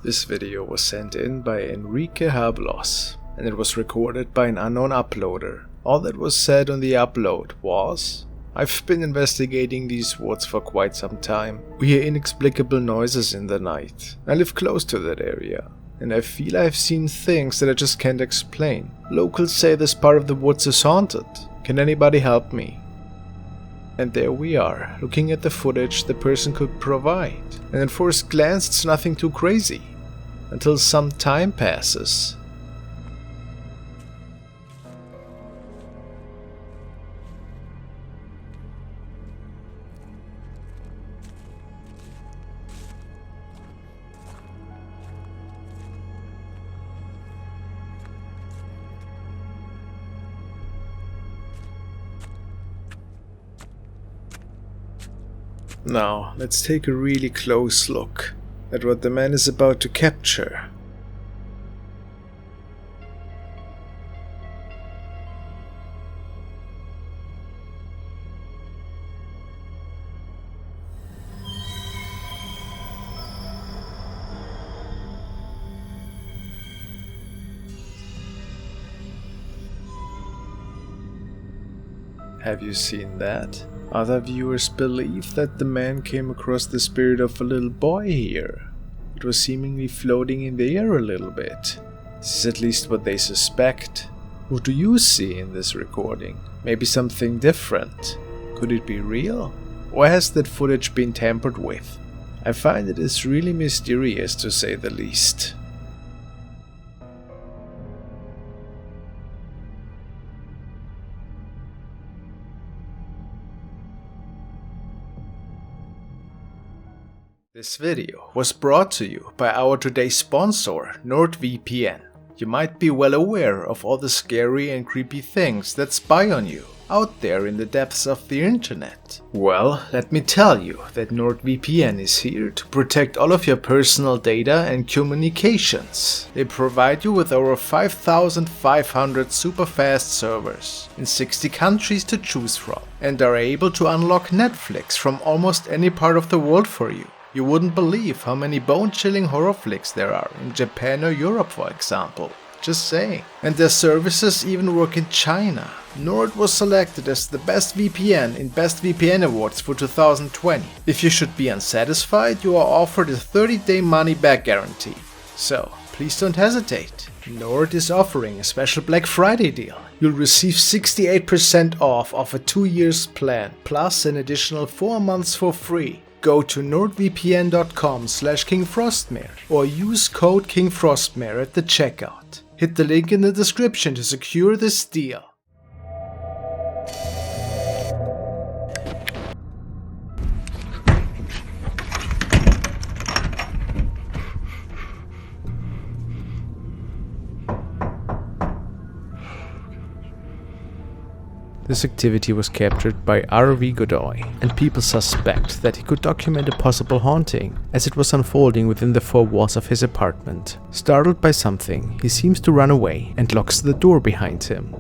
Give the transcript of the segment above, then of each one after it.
This video was sent in by Enrique Hablos, and it was recorded by an unknown uploader. All that was said on the upload was: I've been investigating these woods for quite some time. We hear inexplicable noises in the night. I live close to that area, and I feel I've seen things that I just can't explain. Locals say this part of the woods is haunted. Can anybody help me? And there we are, looking at the footage the person could provide. And at first glance it's nothing too crazy, until some time passes. Now, let's take a really close look at what the man is about to capture. Have you seen that? Other viewers believe that the man came across the spirit of a little boy here. It was seemingly floating in the air a little bit. This is at least what they suspect. What do you see in this recording? Maybe something different? Could it be real? Or has that footage been tampered with? I find it is really mysterious, to say the least. This video was brought to you by our today's sponsor, NordVPN. You might be well aware of all the scary and creepy things that spy on you out there in the depths of the internet. Well, let me tell you that NordVPN is here to protect all of your personal data and communications. They provide you with over 5,500 super fast servers in 60 countries to choose from, and are able to unlock Netflix from almost any part of the world for you. You wouldn't believe how many bone-chilling horror flicks there are in Japan or Europe, for example. Just saying. And their services even work in China. Nord was selected as the best VPN in Best VPN Awards for 2020. If you should be unsatisfied, you are offered a 30-day money-back guarantee. So, please don't hesitate. Nord is offering a special Black Friday deal. You'll receive 68% off of a 2-year plan, plus an additional 4 months for free. Go to nordvpn.com/KingFrostmare or use code KingFrostmare at the checkout. Hit the link in the description to secure this deal. This activity was captured by R.V. Godoy, and people suspect that he could document a possible haunting as it was unfolding within the 4 walls of his apartment. Startled by something, he seems to run away and locks the door behind him.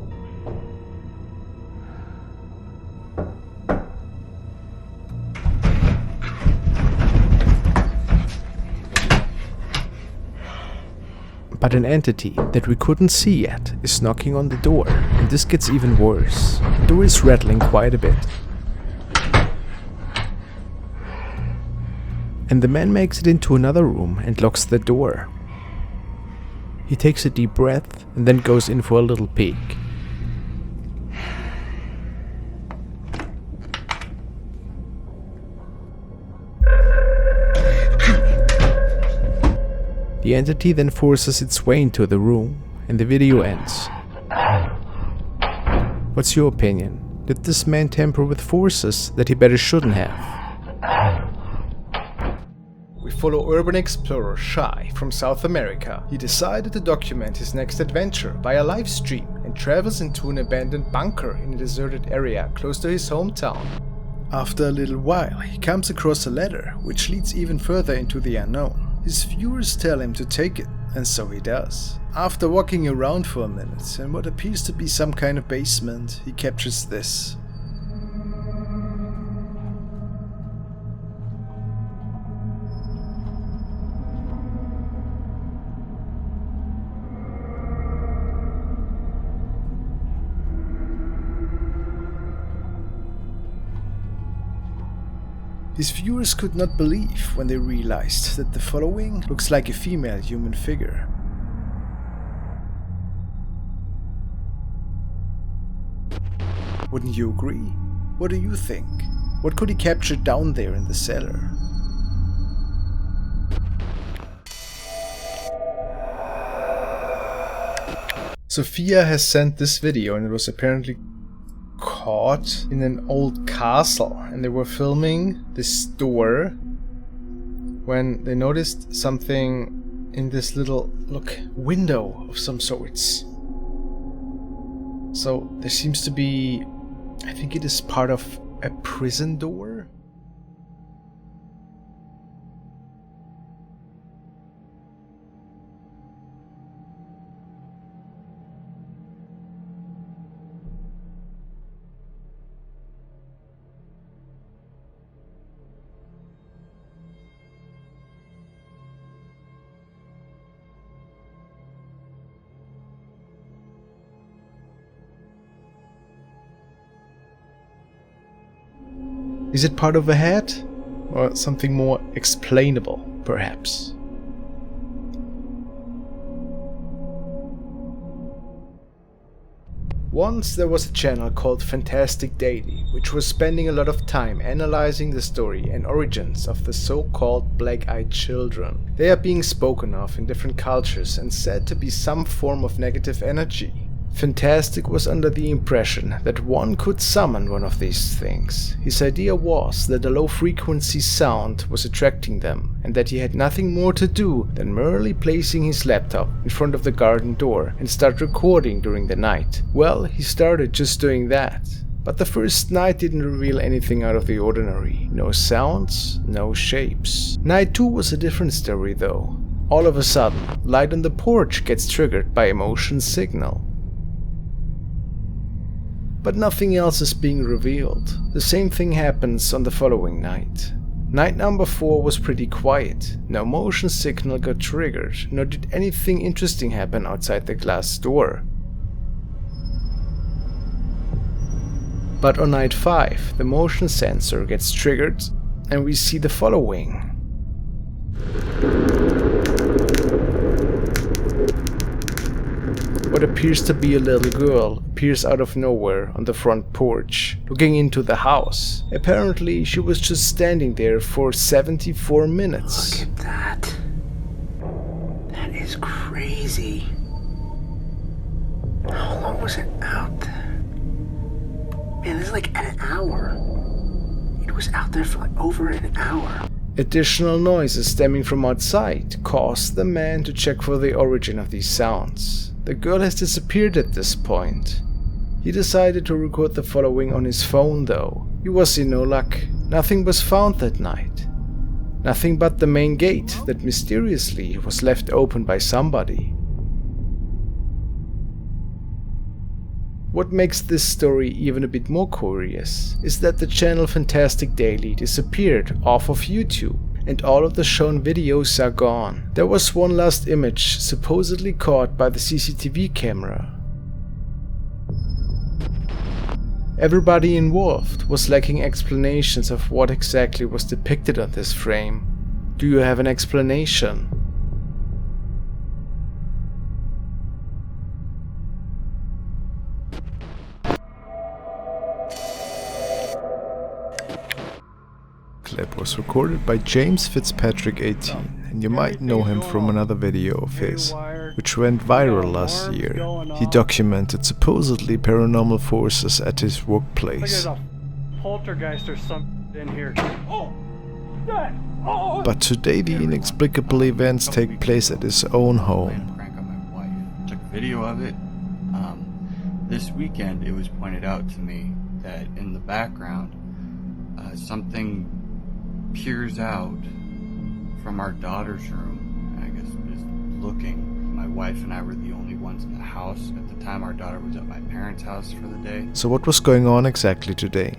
But an entity that we couldn't see yet is knocking on the door, and this gets even worse. The door is rattling quite a bit. And the man makes it into another room and locks the door. He takes a deep breath and then goes in for a little peek. The entity then forces its way into the room, and the video ends. What's your opinion? Did this man tamper with forces that he better shouldn't have? We follow urban explorer Shy from South America. He decided to document his next adventure via live stream and travels into an abandoned bunker in a deserted area close to his hometown. After a little while, he comes across a ladder which leads even further into the unknown. His viewers tell him to take it, and so he does. After walking around for a minute in what appears to be some kind of basement, he captures this. His viewers could not believe when they realized that the following looks like a female human figure. Wouldn't you agree? What do you think? What could he capture down there in the cellar? Sophia has sent this video, and it was apparently caught in an old castle, and they were filming this door when they noticed something in this little, window of some sorts. So there seems to be, I think it is part of a prison door. Is it part of a head? Or something more explainable, perhaps? Once there was a channel called Fantastic Daily, which was spending a lot of time analyzing the story and origins of the so-called black-eyed children. They are being spoken of in different cultures and said to be some form of negative energy. Fantastic was under the impression that one could summon one of these things. His idea was that a low-frequency sound was attracting them, and that he had nothing more to do than merely placing his laptop in front of the garden door and start recording during the night. Well, he started just doing that. But the first night didn't reveal anything out of the ordinary. No sounds, no shapes. Night 2 was a different story though. All of a sudden, light on the porch gets triggered by a motion signal. But nothing else is being revealed. The same thing happens on the following night. Night number 4 was pretty quiet. No motion signal got triggered, nor did anything interesting happen outside the glass door. But on night 5, the motion sensor gets triggered, and we see the following. What appears to be a little girl appears out of nowhere on the front porch, looking into the house. Apparently, she was just standing there for 74 minutes. Look at that. That is crazy. How long was it out there? Man, this is like an hour. It was out there for like over an hour. Additional noises stemming from outside caused the man to check for the origin of these sounds. The girl has disappeared at this point. He decided to record the following on his phone though. He was in no luck. Nothing was found that night. Nothing but the main gate that mysteriously was left open by somebody. What makes this story even a bit more curious is that the channel Fantastic Daily disappeared off of YouTube, and all of the shown videos are gone. There was one last image supposedly caught by the CCTV camera. Everybody involved was lacking explanations of what exactly was depicted on this frame. Do you have an explanation? Clip was recorded by James Fitzpatrick 18, and you might know him from another video of his, which went viral last year. He documented supposedly paranormal forces at his workplace. There's a poltergeist or something in here. But today the inexplicable events take place at his own home. Prank on my wife. Took video of it. This weekend it was pointed out to me that in the background something peers out from our daughter's room. I guess just looking. My wife and I were the only ones in the house at the time. Our daughter was at my parents' house for the day. So what was going on exactly today?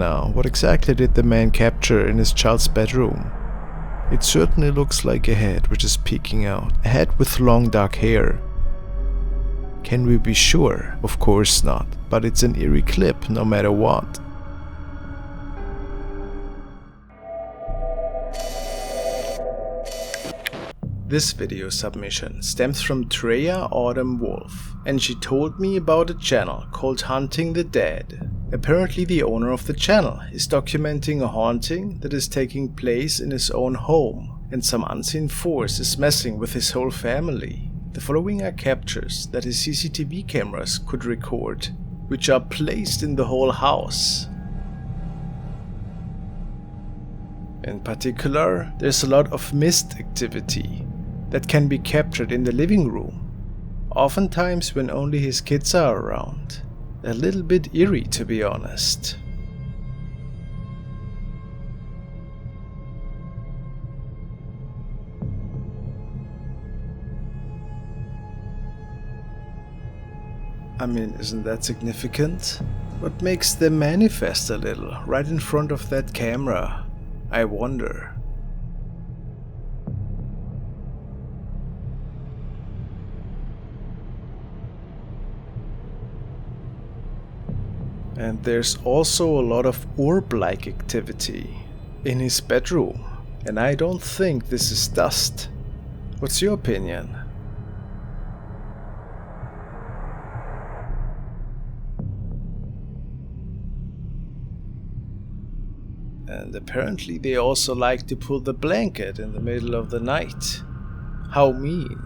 now, what exactly did the man capture in his child's bedroom? It certainly looks like a head which is peeking out, a head with long dark hair. Can we be sure? Of course not, but it's an eerie clip no matter what. This video submission stems from Treya Autumn Wolf, and she told me about a channel called Hunting the Dead. Apparently the owner of the channel is documenting a haunting that is taking place in his own home, and some unseen force is messing with his whole family. The following are captures that his CCTV cameras could record, which are placed in the whole house. In particular, there's a lot of mist activity that can be captured in the living room, oftentimes when only his kids are around. A little bit eerie, to be honest. I mean, isn't that significant? What makes them manifest a little right in front of that camera? I wonder. And there's also a lot of orb-like activity in his bedroom, and I don't think this is dust. What's your opinion? And apparently they also like to pull the blanket in the middle of the night. How mean.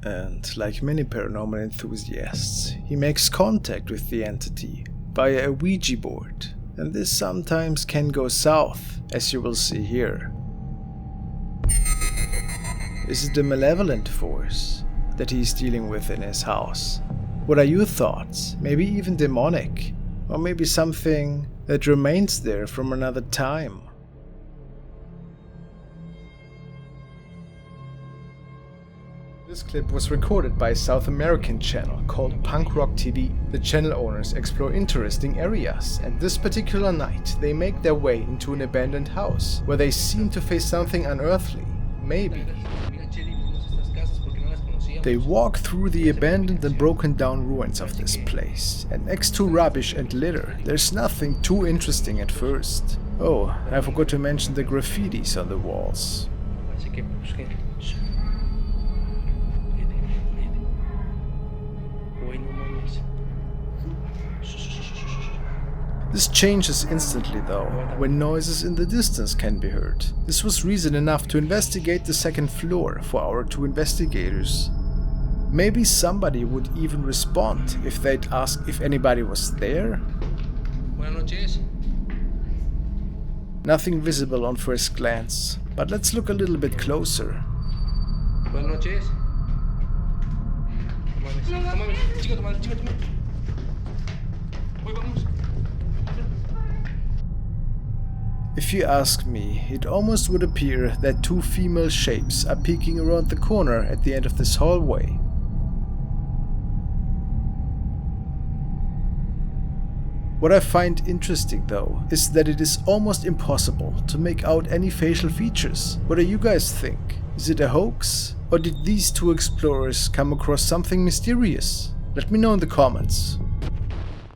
And like many paranormal enthusiasts, he makes contact with the entity via a Ouija board, and this sometimes can go south, as you will see here. Is it a malevolent force that he is dealing with in his house? What are your thoughts? Maybe even demonic, or maybe something that remains there from another time? This clip was recorded by a South American channel called Punk Rock TV. The channel owners explore interesting areas, and this particular night they make their way into an abandoned house where they seem to face something unearthly. Maybe. They walk through the abandoned and broken down ruins of this place, and next to rubbish and litter, there's nothing too interesting at first. Oh, I forgot to mention the graffitis on the walls. This changes instantly though, when noises in the distance can be heard. This was reason enough to investigate the second floor for our two investigators. Maybe somebody would even respond if they'd ask if anybody was there? Nothing visible on first glance, but let's look a little bit closer. If you ask me, it almost would appear that two female shapes are peeking around the corner at the end of this hallway. What I find interesting though, is that it is almost impossible to make out any facial features. What do you guys think? Is it a hoax? Or did these two explorers come across something mysterious? Let me know in the comments.